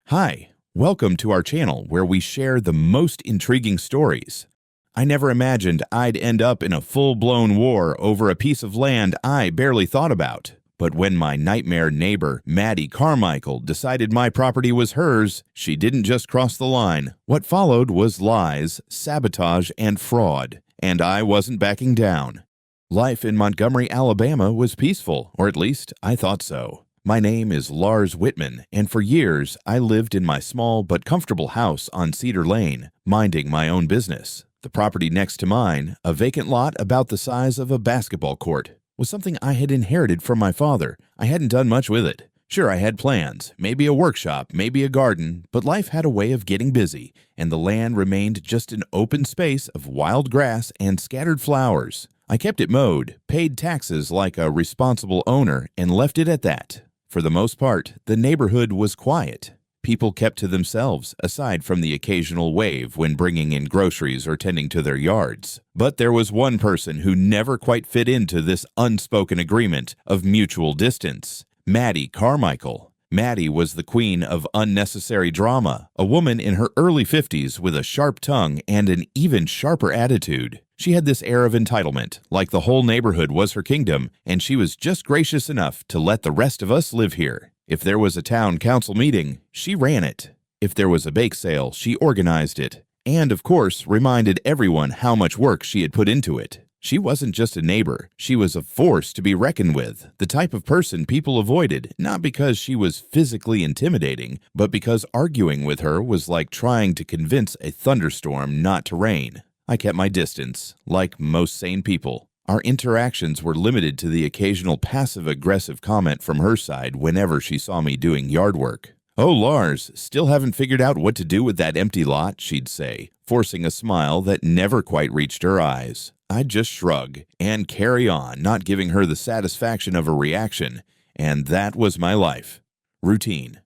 Hi, welcome to our channel where we share the most intriguing stories. I never imagined I'd end up in a full-blown war over a piece of land I barely thought about. But when my nightmare neighbor, Maddie Carmichael, decided my property was hers, she didn't just cross the line. What followed was lies, sabotage, and fraud, and I wasn't backing down. Life in Montgomery, Alabama was peaceful, or at least I thought so. My name is Lars Whitman, and for years I lived in my small but comfortable house on Cedar Lane, minding my own business. The property next to mine, a vacant lot about the size of a basketball court, was something I had inherited from my father. I hadn't done much with it. Sure, I had plans, maybe a workshop, maybe a garden, but life had a way of getting busy, and the land remained just an open space of wild grass and scattered flowers. I kept it mowed, paid taxes like a responsible owner, and left it at that. For the most part, the neighborhood was quiet. People kept to themselves, aside from the occasional wave when bringing in groceries or tending to their yards. But there was one person who never quite fit into this unspoken agreement of mutual distance: Maddie Carmichael. Maddie was the queen of unnecessary drama, a woman in her early 50s with a sharp tongue and an even sharper attitude. She had this air of entitlement, like the whole neighborhood was her kingdom, and she was just gracious enough to let the rest of us live here. If there was a town council meeting, she ran it. If there was a bake sale, she organized it. And, of course, reminded everyone how much work she had put into it. She wasn't just a neighbor. She was a force to be reckoned with, the type of person people avoided, not because she was physically intimidating, but because arguing with her was like trying to convince a thunderstorm not to rain. I kept my distance, like most sane people. Our interactions were limited to the occasional passive-aggressive comment from her side whenever she saw me doing yard work. "Oh, Lars, still haven't figured out what to do with that empty lot," she'd say, forcing a smile that never quite reached her eyes. I'd just shrug and carry on, not giving her the satisfaction of a reaction, and that was my life. Routine.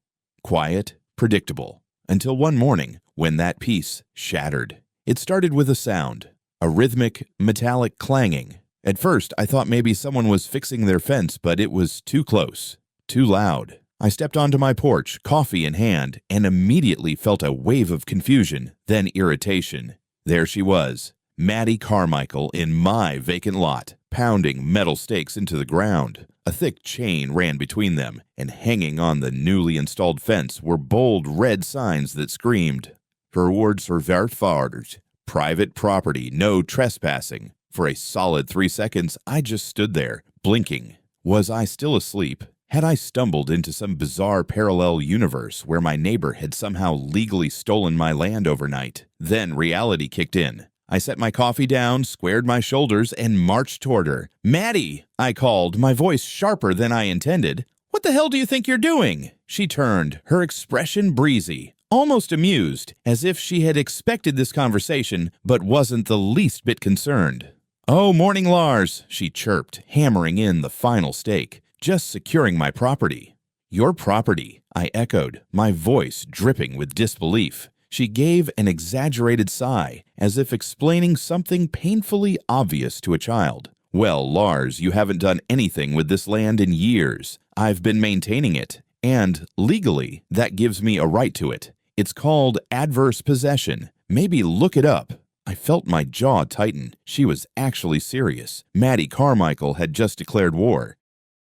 Quiet, predictable. Until one morning, when that peace shattered. It started with a sound, a rhythmic, metallic clanging. At first, I thought maybe someone was fixing their fence, but it was too close, too loud. I stepped onto my porch, coffee in hand, and immediately felt a wave of confusion, then irritation. There she was, Maddie Carmichael in my vacant lot, pounding metal stakes into the ground. A thick chain ran between them, and hanging on the newly installed fence were bold red signs that screamed, "Verwards or Verfahrt, private property, no trespassing." For a solid 3 seconds, I just stood there, blinking. Was I still asleep? Had I stumbled into some bizarre parallel universe where my neighbor had somehow legally stolen my land overnight? Then reality kicked in. I set my coffee down, squared my shoulders, and marched toward her. "Maddie!" I called, my voice sharper than I intended. "What the hell do you think you're doing?" She turned, her expression breezy, almost amused, as if she had expected this conversation but wasn't the least bit concerned. "Oh, morning, Lars," she chirped, hammering in the final stake. "Just securing my property." "Your property," I echoed, my voice dripping with disbelief. She gave an exaggerated sigh, as if explaining something painfully obvious to a child. "Well, Lars, you haven't done anything with this land in years. I've been maintaining it, and, legally, that gives me a right to it. It's called adverse possession. Maybe look it up." I felt my jaw tighten. She was actually serious. Maddie Carmichael had just declared war.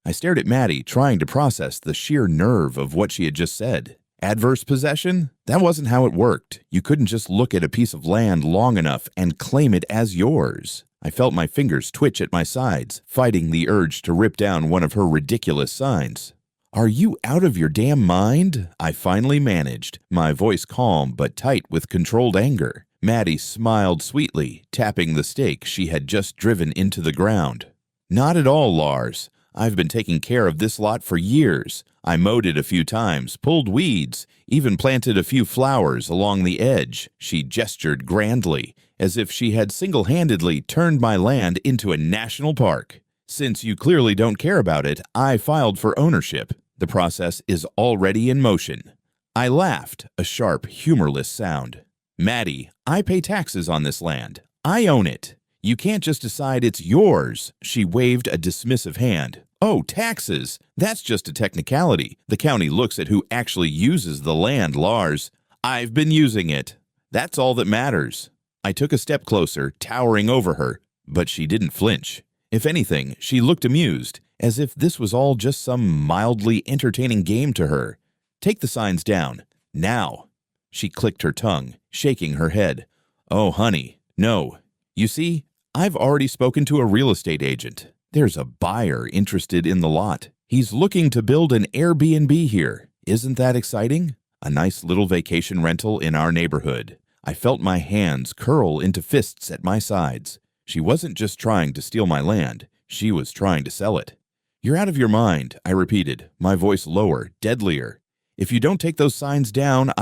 I stared at Maddie, trying to process the sheer nerve of what she had just said. Adverse possession? That wasn't how it worked. You couldn't just look at a piece of land long enough and claim it as yours. I felt my fingers twitch at my sides, fighting the urge to rip down one of her ridiculous signs. "Are you out of your damn mind?" I finally managed, my voice calm but tight with controlled anger. Maddie smiled sweetly, tapping the stake she had just driven into the ground. "Not at all, Lars. I've been taking care of this lot for years. I mowed it a few times, pulled weeds, even planted a few flowers along the edge." She gestured grandly, as if she had single-handedly turned my land into a national park. "Since you clearly don't care about it, I filed for ownership. The process is already in motion." I laughed, a sharp, humorless sound. "Maddie, I pay taxes on this land. I own it. You can't just decide it's yours." She waved a dismissive hand. Oh, taxes! That's just a technicality. The county looks at who actually uses the land, Lars. I've been using it. That's all that matters. I took a step closer, towering over her, but she didn't flinch. If anything, she looked amused, as if this was all just some mildly entertaining game to her. Take the signs down. Now. She clicked her tongue, shaking her head. Oh, honey, no. You see, I've already spoken to a real estate agent. There's a buyer interested in the lot. He's looking to build an Airbnb here. Isn't that exciting? A nice little vacation rental in our neighborhood. I felt my hands curl into fists at my sides. She wasn't just trying to steal my land. She was trying to sell it. You're out of your mind, I repeated, my voice lower, deadlier. If you don't take those signs down,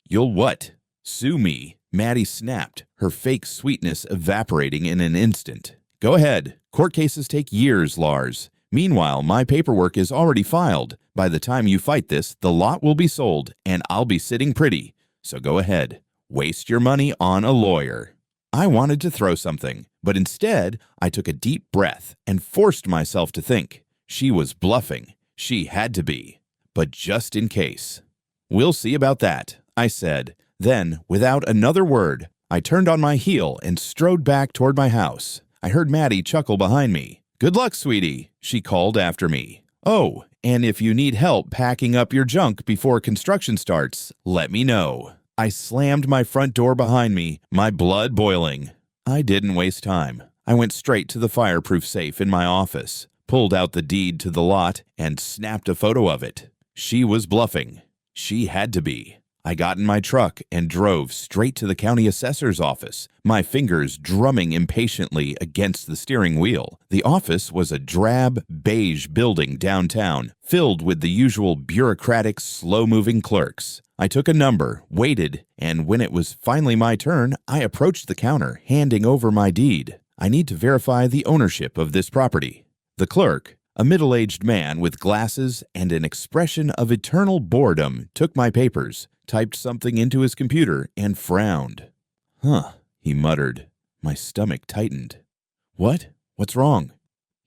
You'll what? Sue me. Maddie snapped, her fake sweetness evaporating in an instant. Go ahead. Court cases take years, Lars. Meanwhile, my paperwork is already filed. By the time you fight this, the lot will be sold, and I'll be sitting pretty. So go ahead. Waste your money on a lawyer. I wanted to throw something, but instead, I took a deep breath and forced myself to think. She was bluffing. She had to be. But just in case. We'll see about that, I said. Then, without another word, I turned on my heel and strode back toward my house. I heard Maddie chuckle behind me. Good luck, sweetie, she called after me. Oh, and if you need help packing up your junk before construction starts, let me know. I slammed my front door behind me, my blood boiling. I didn't waste time. I went straight to the fireproof safe in my office, pulled out the deed to the lot, and snapped a photo of it. She was bluffing. She had to be. I got in my truck and drove straight to the county assessor's office, my fingers drumming impatiently against the steering wheel. The office was a drab, beige building downtown, filled with the usual bureaucratic, slow-moving clerks. I took a number, waited, and when it was finally my turn, I approached the counter, handing over my deed. I need to verify the ownership of this property. The clerk, a middle-aged man with glasses and an expression of eternal boredom, took my papers, typed something into his computer, and frowned. Huh, he muttered. My stomach tightened. What? What's wrong?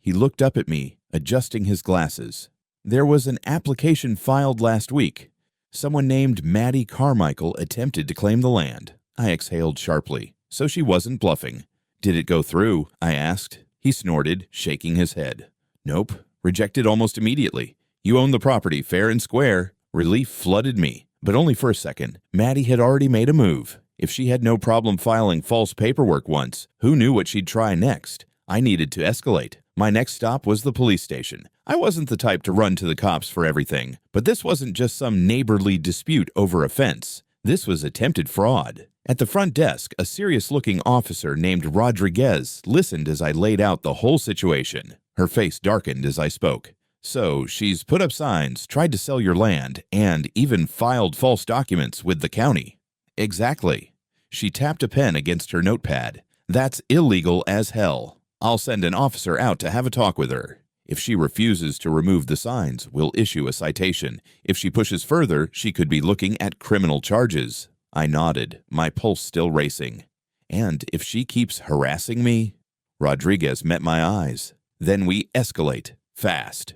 He looked up at me, adjusting his glasses. There was an application filed last week. Someone named Maddie Carmichael attempted to claim the land. I exhaled sharply. So she wasn't bluffing. Did it go through? I asked. He snorted, shaking his head. Nope. Rejected almost immediately. You own the property fair and square. Relief flooded me. But only for a second. Maddie had already made a move. If she had no problem filing false paperwork once, who knew what she'd try next? I needed to escalate. My next stop was the police station. I wasn't the type to run to the cops for everything, but this wasn't just some neighborly dispute over a fence. This was attempted fraud. At the front desk, a serious-looking officer named Rodriguez listened as I laid out the whole situation. Her face darkened as I spoke. So, she's put up signs, tried to sell your land, and even filed false documents with the county. Exactly. She tapped a pen against her notepad. That's illegal as hell. I'll send an officer out to have a talk with her. If she refuses to remove the signs, we'll issue a citation. If she pushes further, she could be looking at criminal charges. I nodded, my pulse still racing. And if she keeps harassing me? Rodriguez met my eyes. Then we escalate, fast.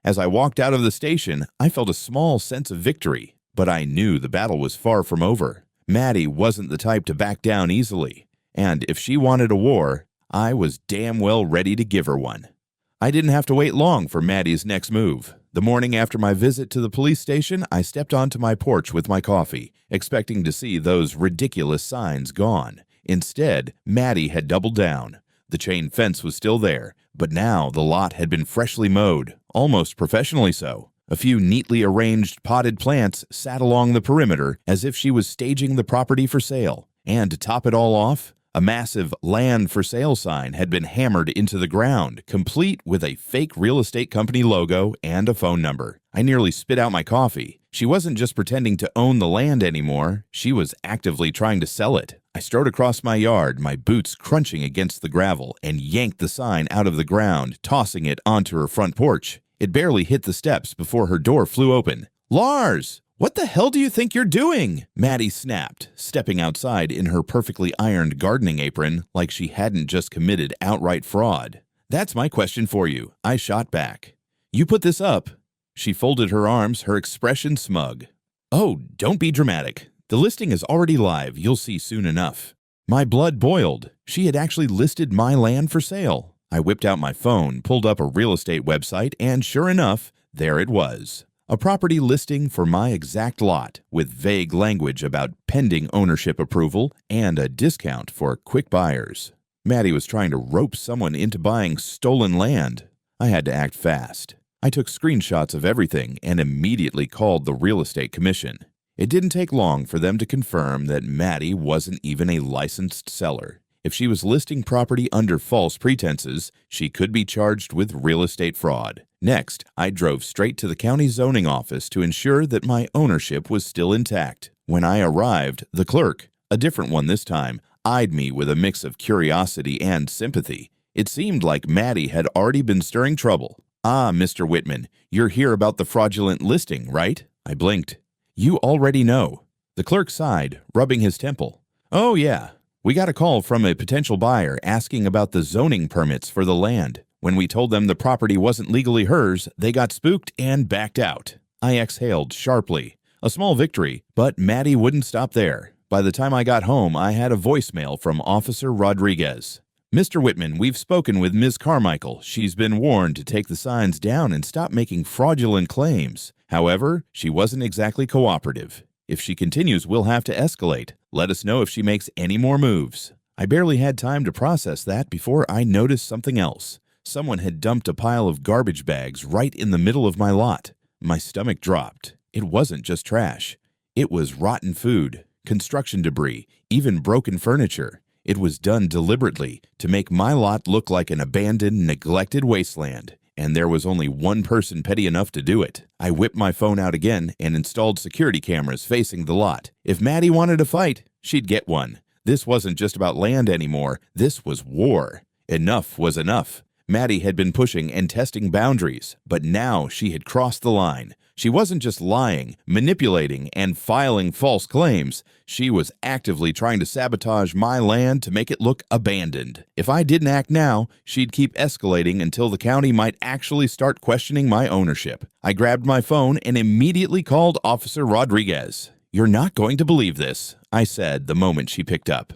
As I walked out of the station, I felt a small sense of victory, but I knew the battle was far from over. Maddie wasn't the type to back down easily, and if she wanted a war, I was damn well ready to give her one. I didn't have to wait long for Maddie's next move. The morning after my visit to the police station, I stepped onto my porch with my coffee, expecting to see those ridiculous signs gone. Instead, Maddie had doubled down. The chain fence was still there, but now the lot had been freshly mowed, almost professionally so. A few neatly arranged potted plants sat along the perimeter as if she was staging the property for sale. And to top it all off, a massive land for sale sign had been hammered into the ground, complete with a fake real estate company logo and a phone number. I nearly spit out my coffee. She wasn't just pretending to own the land anymore, she was actively trying to sell it. I strode across my yard, my boots crunching against the gravel, and yanked the sign out of the ground, tossing it onto her front porch. It barely hit the steps before her door flew open. Lars! What the hell do you think you're doing? Maddie snapped, stepping outside in her perfectly ironed gardening apron like she hadn't just committed outright fraud. That's my question for you, I shot back. You put this up? She folded her arms, her expression smug. Oh, don't be dramatic. The listing is already live, you'll see soon enough. My blood boiled. She had actually listed my land for sale. I whipped out my phone, pulled up a real estate website, and sure enough, there it was. A property listing for my exact lot, with vague language about pending ownership approval and a discount for quick buyers. Maddie was trying to rope someone into buying stolen land. I had to act fast. I took screenshots of everything and immediately called the real estate commission. It didn't take long for them to confirm that Maddie wasn't even a licensed seller. If she was listing property under false pretenses, she could be charged with real estate fraud. Next, I drove straight to the county zoning office to ensure that my ownership was still intact. When I arrived, the clerk, a different one this time, eyed me with a mix of curiosity and sympathy. It seemed like Maddie had already been stirring trouble. Ah, Mr. Whitman, you're here about the fraudulent listing, right? I blinked. You already know. The clerk sighed, rubbing his temple. Oh, yeah. We got a call from a potential buyer asking about the zoning permits for the land. When we told them the property wasn't legally hers, they got spooked and backed out. I exhaled sharply. A small victory, but Maddie wouldn't stop there. By the time I got home, I had a voicemail from Officer Rodriguez. Mr. Whitman, we've spoken with Ms. Carmichael. She's been warned to take the signs down and stop making fraudulent claims. However, she wasn't exactly cooperative. If she continues, we'll have to escalate. Let us know if she makes any more moves. I barely had time to process that before I noticed something else. Someone had dumped a pile of garbage bags right in the middle of my lot. My stomach dropped. It wasn't just trash. It was rotten food, construction debris, even broken furniture. It was done deliberately to make my lot look like an abandoned, neglected wasteland. And there was only one person petty enough to do it. I whipped my phone out again and installed security cameras facing the lot. If Maddie wanted a fight, she'd get one. This wasn't just about land anymore. This was war. Enough was enough. Maddie had been pushing and testing boundaries, but now she had crossed the line. She wasn't just lying, manipulating, and filing false claims. She was actively trying to sabotage my land to make it look abandoned. If I didn't act now, she'd keep escalating until the county might actually start questioning my ownership. I grabbed my phone and immediately called Officer Rodriguez. "You're not going to believe this," I said the moment she picked up.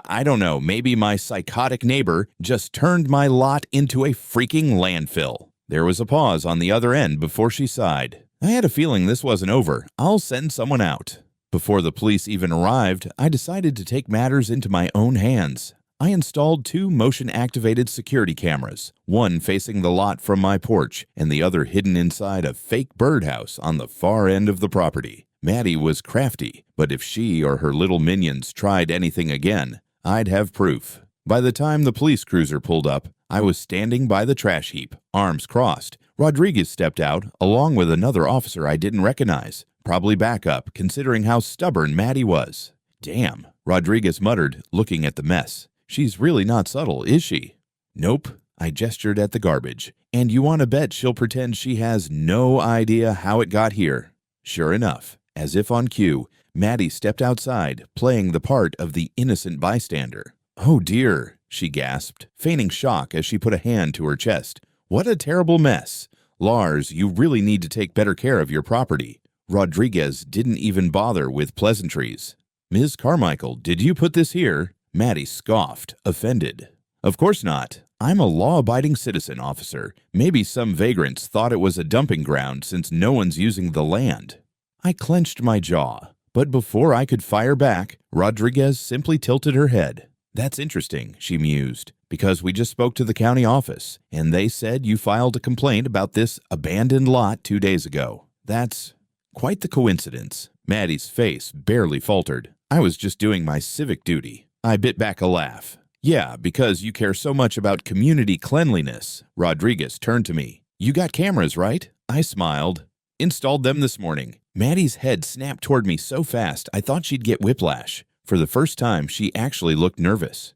I don't know, maybe my psychotic neighbor just turned my lot into a freaking landfill. There was a pause on the other end before she sighed. I had a feeling this wasn't over. I'll send someone out. Before the police even arrived, I decided to take matters into my own hands. I installed 2 motion-activated security cameras, one facing the lot from my porch and the other hidden inside a fake birdhouse on the far end of the property. Maddie was crafty, but if she or her little minions tried anything again, I'd have proof. By the time the police cruiser pulled up, I was standing by the trash heap, arms crossed. Rodriguez stepped out, along with another officer I didn't recognize. Probably backup, considering how stubborn Maddie was. Damn, Rodriguez muttered, looking at the mess. She's really not subtle, is she? Nope, I gestured at the garbage. And you want to bet she'll pretend she has no idea how it got here. Sure enough, as if on cue, Maddie stepped outside, playing the part of the innocent bystander. "Oh dear," she gasped, feigning shock as she put a hand to her chest. "What a terrible mess. Lars, you really need to take better care of your property." Rodriguez didn't even bother with pleasantries. "Ms. Carmichael, did you put this here?" Maddie scoffed, offended. "Of course not. I'm a law-abiding citizen, officer. Maybe some vagrants thought it was a dumping ground since no one's using the land." I clenched my jaw, but before I could fire back, Rodriguez simply tilted her head. "That's interesting," she mused, "because we just spoke to the county office, and they said you filed a complaint about this abandoned lot 2 days ago. That's quite the coincidence." Maddie's face barely faltered. I was just doing my civic duty. I bit back a laugh. "Yeah, because you care so much about community cleanliness." Rodriguez turned to me. "You got cameras, right?" I smiled. "Installed them this morning." Maddie's head snapped toward me so fast I thought she'd get whiplash. For the first time, she actually looked nervous.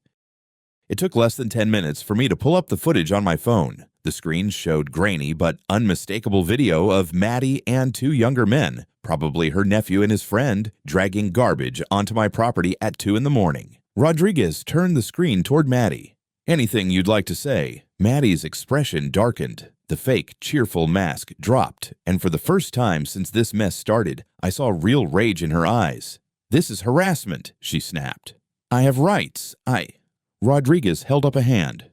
It took less than 10 minutes for me to pull up the footage on my phone. The screen showed grainy but unmistakable video of Maddie and 2 younger men, probably her nephew and his friend, dragging garbage onto my property at 2 in the morning. Rodriguez turned the screen toward Maddie. Anything you'd like to say?" Maddie's expression darkened. The fake, cheerful mask dropped, and for the first time since this mess started, I saw real rage in her eyes. "This is harassment," she snapped. "I have rights. Rodriguez held up a hand.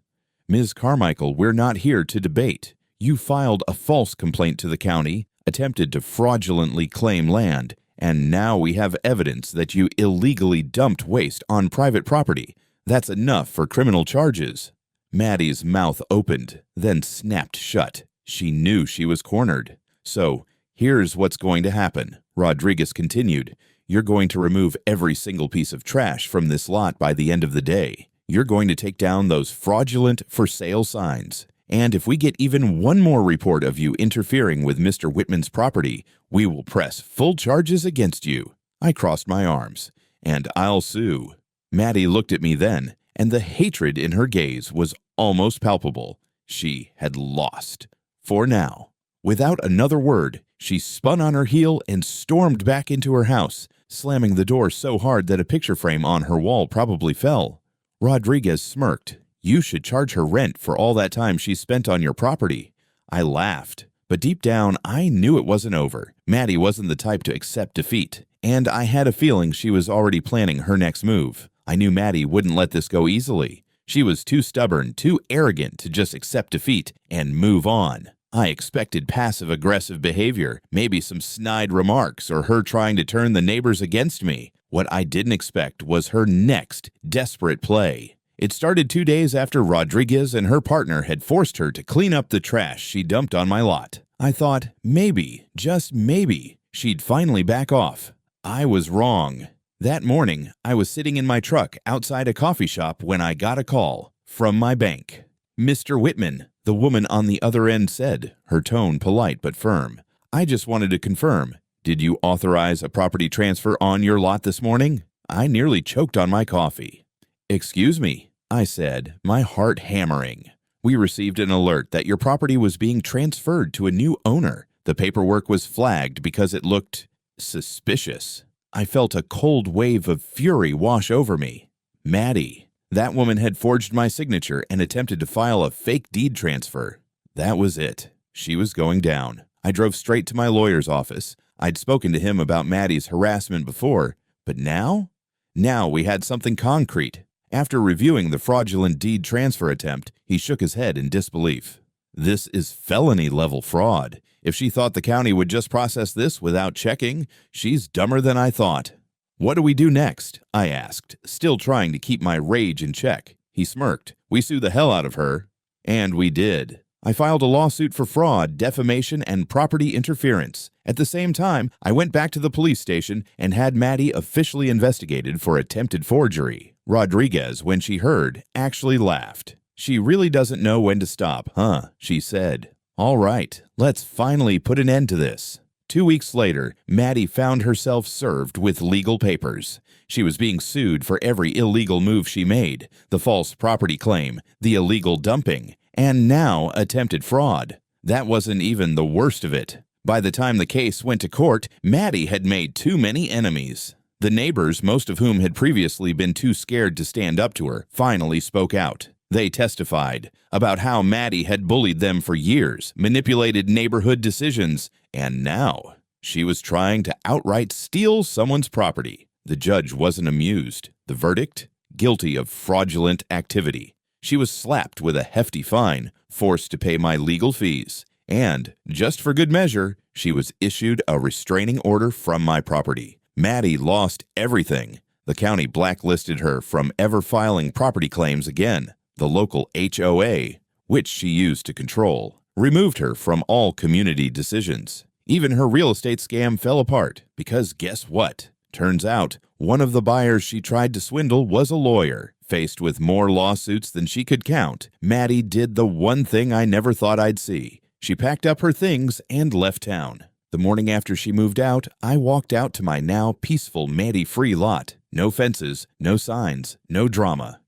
"Ms. Carmichael, we're not here to debate. You filed a false complaint to the county, attempted to fraudulently claim land, and now we have evidence that you illegally dumped waste on private property. That's enough for criminal charges." Maddie's mouth opened, then snapped shut. She knew she was cornered. "So, here's what's going to happen," Rodriguez continued. "You're going to remove every single piece of trash from this lot by the end of the day. You're going to take down those fraudulent for sale signs. And if we get even one more report of you interfering with Mr. Whitman's property, we will press full charges against you." I crossed my arms. "And I'll sue." Maddie looked at me then, and the hatred in her gaze was almost palpable. She had lost. For now. Without another word, she spun on her heel and stormed back into her house, slamming the door so hard that a picture frame on her wall probably fell. Rodriguez smirked. "You should charge her rent for all that time she spent on your property." I laughed, but deep down I knew it wasn't over. Maddie wasn't the type to accept defeat, and I had a feeling she was already planning her next move. I knew Maddie wouldn't let this go easily. She was too stubborn, too arrogant to just accept defeat and move on. I expected passive-aggressive behavior, maybe some snide remarks, or her trying to turn the neighbors against me. What I didn't expect was her next desperate play. It started 2 days after Rodriguez and her partner had forced her to clean up the trash she dumped on my lot. I thought maybe, just maybe, she'd finally back off. I was wrong. That morning, I was sitting in my truck outside a coffee shop when I got a call from my bank. "Mr. Whitman," the woman on the other end said, her tone polite but firm. "I just wanted to confirm. Did you authorize a property transfer on your lot this morning?" I nearly choked on my coffee. "Excuse me," I said, my heart hammering. "We received an alert that your property was being transferred to a new owner. The paperwork was flagged because it looked suspicious." I felt a cold wave of fury wash over me. Maddie. That woman had forged my signature and attempted to file a fake deed transfer. That was it. She was going down. I drove straight to my lawyer's office. I'd spoken to him about Maddie's harassment before, but now? Now we had something concrete. After reviewing the fraudulent deed transfer attempt, he shook his head in disbelief. "This is felony-level fraud. If she thought the county would just process this without checking, she's dumber than I thought." "What do we do next?" I asked, still trying to keep my rage in check. He smirked. "We sue the hell out of her." And we did. I filed a lawsuit for fraud, defamation, and property interference. At the same time, I went back to the police station and had Maddie officially investigated for attempted forgery. Rodriguez, when she heard, actually laughed. "She really doesn't know when to stop, huh?" she said. "All right, let's finally put an end to this." 2 weeks later, Maddie found herself served with legal papers. She was being sued for every illegal move she made, the false property claim, the illegal dumping, and now attempted fraud. That wasn't even the worst of it. By the time the case went to court, Maddie had made too many enemies. The neighbors, most of whom had previously been too scared to stand up to her, finally spoke out. They testified about how Maddie had bullied them for years, manipulated neighborhood decisions, and now she was trying to outright steal someone's property. The judge wasn't amused. The verdict? Guilty of fraudulent activity. She was slapped with a hefty fine, forced to pay my legal fees, and, just for good measure, she was issued a restraining order from my property. Maddie lost everything. The county blacklisted her from ever filing property claims again. The local HOA, which she used to control, removed her from all community decisions. Even her real estate scam fell apart because guess what? Turns out one of the buyers she tried to swindle was a lawyer. Faced with more lawsuits than she could count, Maddie did the one thing I never thought I'd see. She packed up her things and left town. The morning after she moved out, I walked out to my now peaceful Maddie-free lot. No fences, no signs, no drama.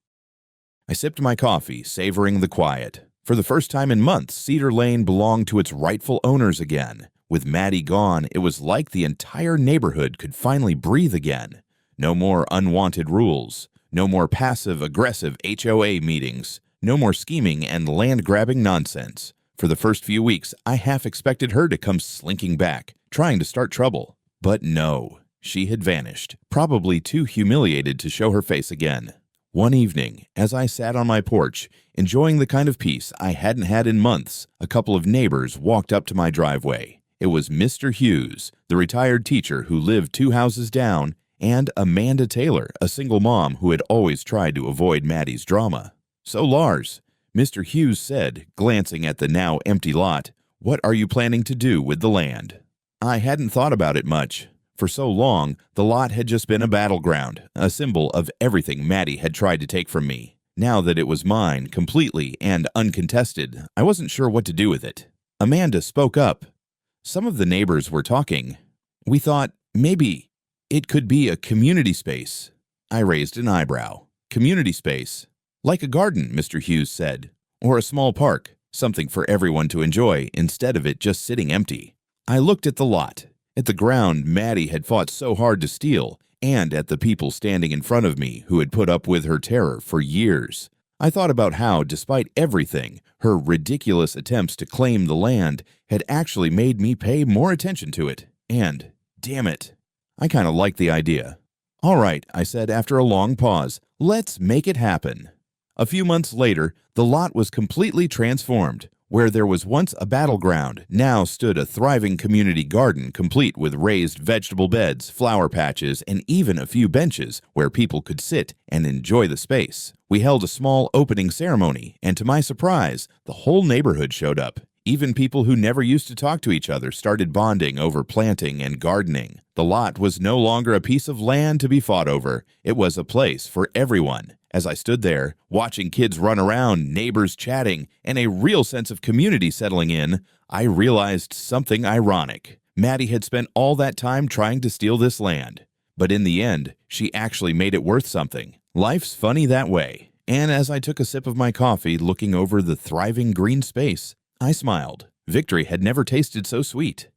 I sipped my coffee, savoring the quiet. For the first time in months, Cedar Lane belonged to its rightful owners again. With Maddie gone, it was like the entire neighborhood could finally breathe again. No more unwanted rules. No more passive-aggressive HOA meetings. No more scheming and land-grabbing nonsense. For the first few weeks, I half expected her to come slinking back, trying to start trouble. But no, she had vanished, probably too humiliated to show her face again. One evening, as I sat on my porch, enjoying the kind of peace I hadn't had in months, a couple of neighbors walked up to my driveway. It was Mr. Hughes, the retired teacher who lived 2 houses down, and Amanda Taylor, a single mom who had always tried to avoid Maddie's drama. "So, Lars," Mr. Hughes said, glancing at the now empty lot, "what are you planning to do with the land?" I hadn't thought about it much. For so long, the lot had just been a battleground, a symbol of everything Maddie had tried to take from me. Now that it was mine, completely and uncontested, I wasn't sure what to do with it. Amanda spoke up. Some of the neighbors were talking. We thought, maybe it could be a community space. I raised an eyebrow. Community space? Like a garden, Mr. Hughes said. Or a small park, something for everyone to enjoy instead of it just sitting empty. I looked at the lot, at the ground Maddie had fought so hard to steal, and at the people standing in front of me who had put up with her terror for years. I thought about how, despite everything, her ridiculous attempts to claim the land had actually made me pay more attention to it. And, damn it, I kind of liked the idea. "All right," I said after a long pause, "let's make it happen." A few months later, the lot was completely transformed. Where there was once a battleground, now stood a thriving community garden complete with raised vegetable beds, flower patches, and even a few benches where people could sit and enjoy the space. We held a small opening ceremony, and to my surprise, the whole neighborhood showed up. Even people who never used to talk to each other started bonding over planting and gardening. The lot was no longer a piece of land to be fought over. It was a place for everyone. As I stood there, watching kids run around, neighbors chatting, and a real sense of community settling in, I realized something ironic. Maddie had spent all that time trying to steal this land. But in the end, she actually made it worth something. Life's funny that way. And as I took a sip of my coffee, looking over the thriving green space, I smiled. Victory had never tasted so sweet.